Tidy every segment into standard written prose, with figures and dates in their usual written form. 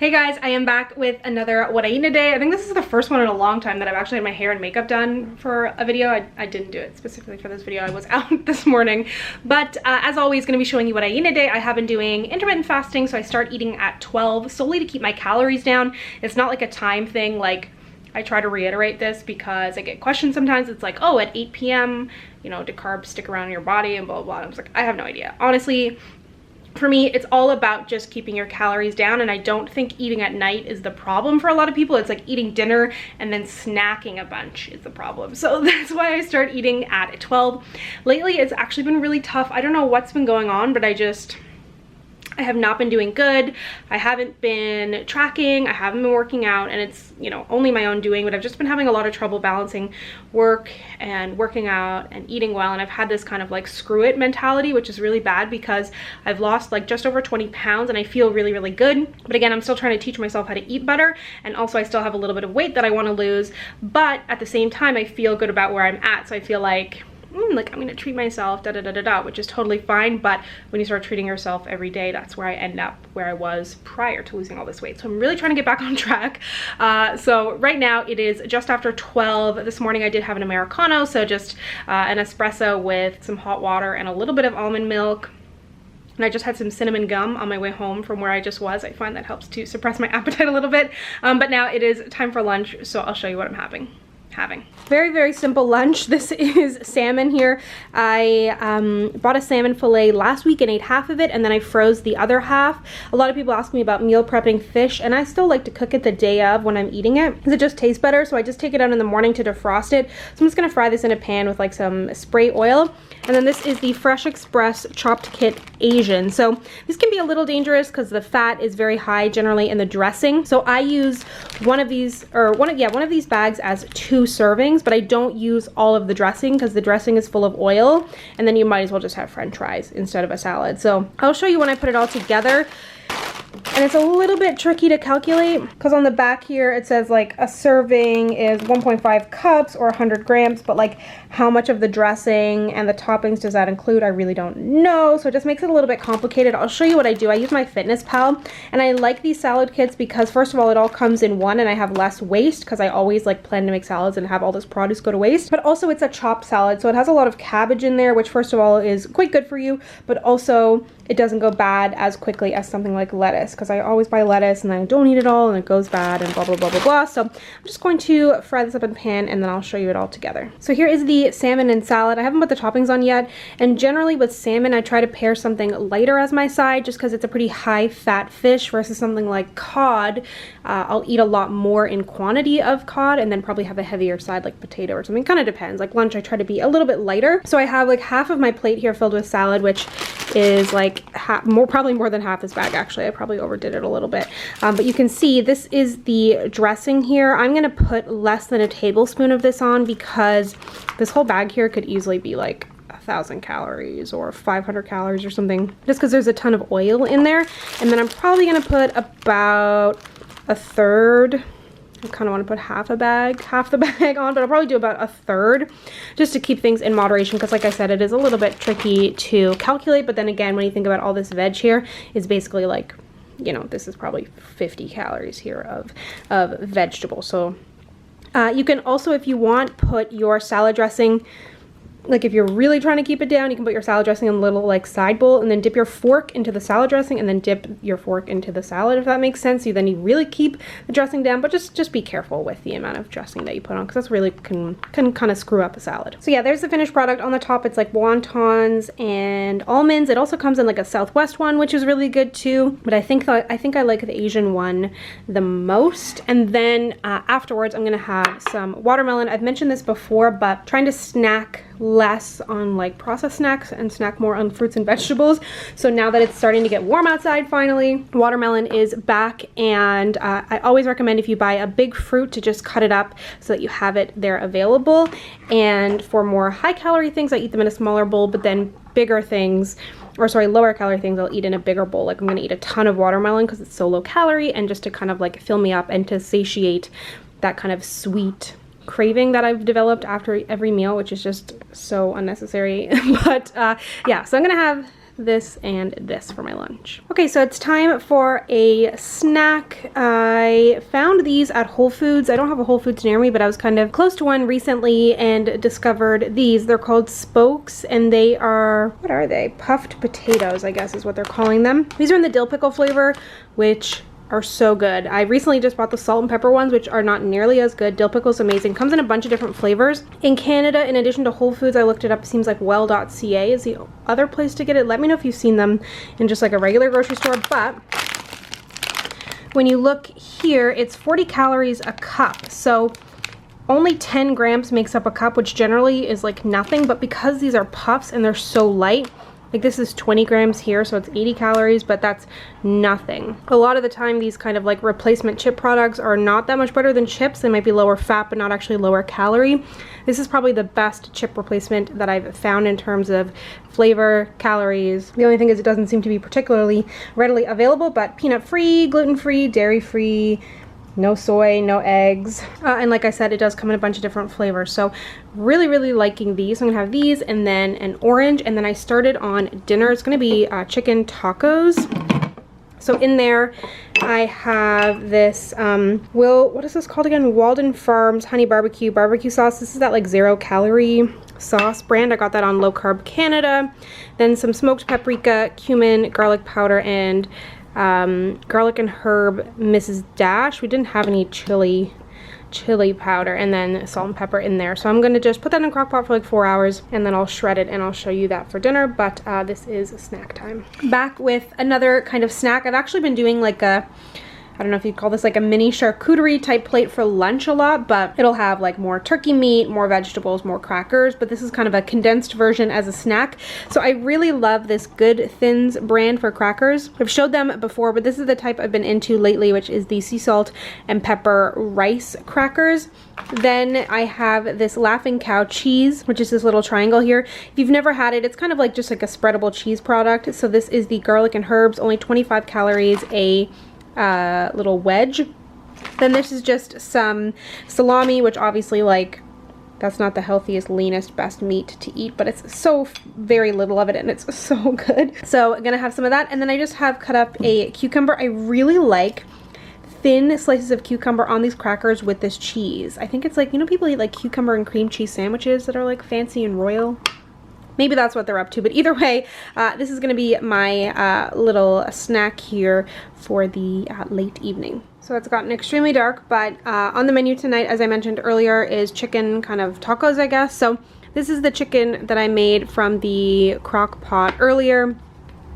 Hey guys, I am back with another What I Eat in a Day. I think this is the first one in a long time that I've actually had my hair and makeup done for a video. I didn't do it specifically for this video. I was out this morning. But as always, going to be showing you what I eat in a day. I have been doing intermittent fasting, so I start eating at 12 solely to keep my calories down. It's not like a time thing. Like, I try to reiterate this because I get questions sometimes. It's like, oh, at 8 p.m., you know, do carbs stick around in your body and blah, blah, blah. And I was like, I have no idea. Honestly, for me, it's all about just keeping your calories down, and I don't think eating at night is the problem for a lot of people. It's like eating dinner and then snacking a bunch is the problem. So that's why I start eating at 12. Lately, it's actually been really tough. I don't know what's been going on, but I have not been doing good. I haven't been tracking, I haven't been working out, and it's, you know, only my own doing, but I've just been having a lot of trouble balancing work and working out and eating well. And I've had this kind of like screw it mentality, which is really bad because I've lost like just over 20 pounds and I feel really, really good. But again, I'm still trying to teach myself how to eat better. And also I still have a little bit of weight that I want to lose, but at the same time, I feel good about where I'm at. So I feel like I'm gonna treat myself, which is totally fine. But when you start treating yourself every day, that's where I end up where I was prior to losing all this weight. So I'm really trying to get back on track. So right now it is just after 12. This morning I did have an Americano, so just an espresso with some hot water and a little bit of almond milk. And I just had some cinnamon gum on my way home from where I just was. I find that helps to suppress my appetite a little bit. But now it is time for lunch, so I'll show you what I'm having. Very, very simple lunch. This is salmon here. I bought a salmon fillet last week and ate half of it, and then I froze the other half. A lot of people ask me about meal prepping fish, and I still like to cook it the day of when I'm eating it because it just tastes better. So I just take it out in the morning to defrost it. So I'm just gonna fry this in a pan with like some spray oil. And then this is the Fresh Express Chopped Kit Asian. So this can be a little dangerous because the fat is very high generally in the dressing. So I use one of these bags as 2 servings, but I don't use all of the dressing because the dressing is full of oil, and then you might as well just have French fries instead of a salad. So I'll show you when I put it all together. And it's a little bit tricky to calculate because on the back here it says like a serving is 1.5 cups or 100 grams, but like how much of the dressing and the toppings does that include? I really don't know. So it just makes it a little bit complicated. I'll show you what I do. I use my Fitness Pal, and I like these salad kits because first of all, it all comes in one and I have less waste because I always like plan to make salads and have all this produce go to waste. But also it's a chopped salad, so it has a lot of cabbage in there, which first of all is quite good for you, but also it doesn't go bad as quickly as something like lettuce, because I always buy lettuce and then I don't eat it all and it goes bad and blah, blah, blah, blah, blah. So I'm just going to fry this up in a pan and then I'll show you it all together. So here is the salmon and salad. I haven't put the toppings on yet. And generally with salmon, I try to pair something lighter as my side just because it's a pretty high fat fish versus something like cod. I'll eat a lot more in quantity of cod and then probably have a heavier side like potato or something. Kind of depends. Like lunch, I try to be a little bit lighter. So I have like half of my plate here filled with salad, which is like probably more than half this bag actually. I probably overdid it a little bit. But you can see this is the dressing here. I'm gonna put less than a tablespoon of this on because this whole bag here could easily be like 1,000 calories or 500 calories or something, just because there's a ton of oil in there. And then I'm probably gonna put about a third. I kind of want to put half the bag on, but I'll probably do about a third just to keep things in moderation because like I said, it is a little bit tricky to calculate. But then again, when you think about all this veg here, it's basically like, you know, this is probably 50 calories here of vegetables. So you can also, if you want, put your salad dressing, like if you're really trying to keep it down, you can put your salad dressing in a little like side bowl and then dip your fork into the salad dressing and then dip your fork into the salad, if that makes sense. Then you really keep the dressing down, but just be careful with the amount of dressing that you put on because that's really can kind of screw up a salad. So yeah, there's the finished product. On the top it's like wontons and almonds. It also comes in like a Southwest one, which is really good too, but I think I like the Asian one the most. And then afterwards I'm gonna have some watermelon. I've mentioned this before, but trying to snack less on like processed snacks and snack more on fruits and vegetables. So now that it's starting to get warm outside finally, watermelon is back, and I always recommend if you buy a big fruit to just cut it up so that you have it there available. And for more high calorie things, I eat them in a smaller bowl, but then bigger things, or sorry, lower calorie things, I'll eat in a bigger bowl. Like I'm gonna eat a ton of watermelon because it's so low calorie, and just to kind of like fill me up and to satiate that kind of sweet craving that I've developed after every meal, which is just so unnecessary. But yeah, so I'm gonna have this, and this for my lunch. Okay, so it's time for a snack. I found these at Whole Foods. I don't have a Whole Foods near me, but I was kind of close to one recently and discovered these. They're called Spokes, and they are, what are they? Puffed potatoes, I guess is what they're calling them. These are in the dill pickle flavor, which are so good. I recently just bought the salt and pepper ones, which are not nearly as good. Dill pickle's amazing. Comes in a bunch of different flavors. In Canada, in addition to Whole Foods, I looked it up. It seems like well.ca is the other place to get it. Let me know if you've seen them in just like a regular grocery store. But when you look here, it's 40 calories a cup. So only 10 grams makes up a cup, which generally is like nothing. But because these are puffs and they're so light, like this is 20 grams here, so it's 80 calories, but that's nothing. A lot of the time, these kind of like replacement chip products are not that much better than chips. They might be lower fat, but not actually lower calorie. This is probably the best chip replacement that I've found in terms of flavor, calories. The only thing is it doesn't seem to be particularly readily available, but peanut-free, gluten-free, dairy-free, no soy, no eggs. And like I said, it does come in a bunch of different flavors. So really, really liking these. I'm gonna have these and then an orange. And then I started on dinner. It's gonna be chicken tacos. So in there, I have this, what is this called again? Walden Farms Honey Barbecue sauce. This is that like 0 calorie sauce brand. I got that on Low Carb Canada. Then some smoked paprika, cumin, garlic powder, and garlic and herb Mrs. Dash. We didn't have any chili powder, and then salt and pepper in there. So I'm gonna just put that in a Crockpot for like 4 hours, and then I'll shred it and I'll show you that for dinner. But this is snack time. Back with another kind of snack. I've actually been doing like a, I don't know if you'd call this like a mini charcuterie type plate for lunch a lot, but it'll have like more turkey meat, more vegetables, more crackers, but this is kind of a condensed version as a snack. So I really love this Good Thins brand for crackers. I've showed them before, but this is the type I've been into lately, which is the sea salt and pepper rice crackers. Then I have this Laughing Cow cheese, which is this little triangle here. If you've never had it, it's kind of like just like a spreadable cheese product. So this is the garlic and herbs, only 25 calories a little wedge. Then this is just some salami, which obviously like that's not the healthiest, leanest, best meat to eat, but it's so very little of it and it's so good. So I'm gonna have some of that, and then I just have cut up a cucumber. I really like thin slices of cucumber on these crackers with this cheese. I think it's like, you know, people eat like cucumber and cream cheese sandwiches that are like fancy and royal. Maybe that's what they're up to, but either way, this is gonna be my little snack here for the late evening. So it's gotten extremely dark, but on the menu tonight, as I mentioned earlier, is chicken kind of tacos, I guess. So this is the chicken that I made from the crock pot earlier.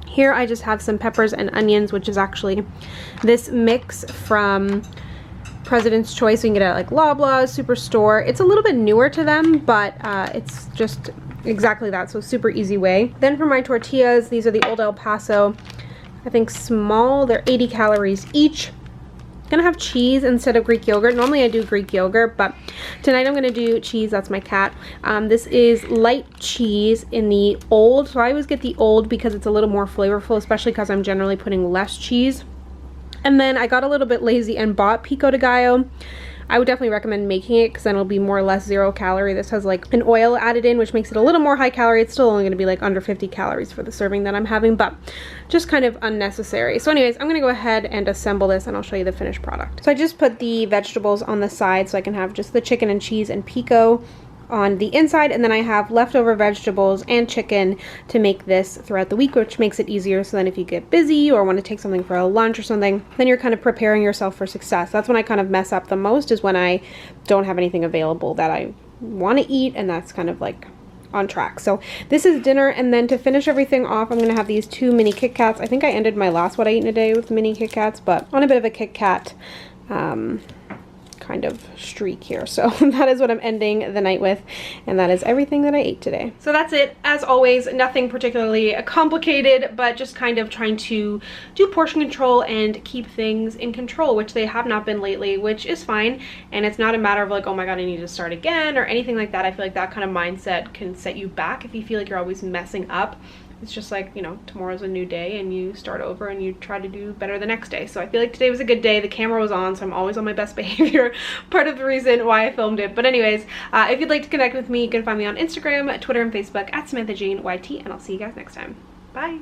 Here I just have some peppers and onions, which is actually this mix from President's Choice. You can get it at like Loblaws, Superstore. It's a little bit newer to them, but it's just exactly that, so super easy way. Then for my tortillas, these are the Old El Paso, I think small. They're 80 calories each. Gonna have cheese instead of Greek yogurt. Normally I do Greek yogurt, but tonight I'm gonna do cheese. That's my cat. This is light cheese in the old, so I always get the old because it's a little more flavorful, especially because I'm generally putting less cheese. And then I got a little bit lazy and bought pico de gallo. I would definitely recommend making it because then it'll be more or less 0 calorie. This has like an oil added in, which makes it a little more high calorie. It's still only going to be like under 50 calories for the serving that I'm having, but just kind of unnecessary. So anyways, I'm going to go ahead and assemble this and I'll show you the finished product. So I just put the vegetables on the side so I can have just the chicken and cheese and pico on the inside, and then I have leftover vegetables and chicken to make this throughout the week, which makes it easier. So then if you get busy or want to take something for a lunch or something, then you're kind of preparing yourself for success. That's when I kind of mess up the most, is when I don't have anything available that I want to eat, and that's kind of like on track. So this is dinner, and then to finish everything off, I'm gonna have these 2 mini Kit Kats. I think I ended my last What I Eat in a Day with mini Kit Kats, but on a bit of a Kit Kat kind of streak here. So that is what I'm ending the night with, and that is everything that I ate today. So that's it. As always, nothing particularly complicated, but just kind of trying to do portion control and keep things in control, which they have not been lately, which is fine. And it's not a matter of like, oh my god, I need to start again or anything like that. I feel like that kind of mindset can set you back if you feel like you're always messing up. It's just like, you know, tomorrow's a new day and you start over and you try to do better the next day. So I feel like today was a good day. The camera was on, so I'm always on my best behavior. Part of the reason why I filmed it. But anyways, if you'd like to connect with me, you can find me on Instagram, Twitter, and Facebook at SamanthaJaneYT, and I'll see you guys next time. Bye!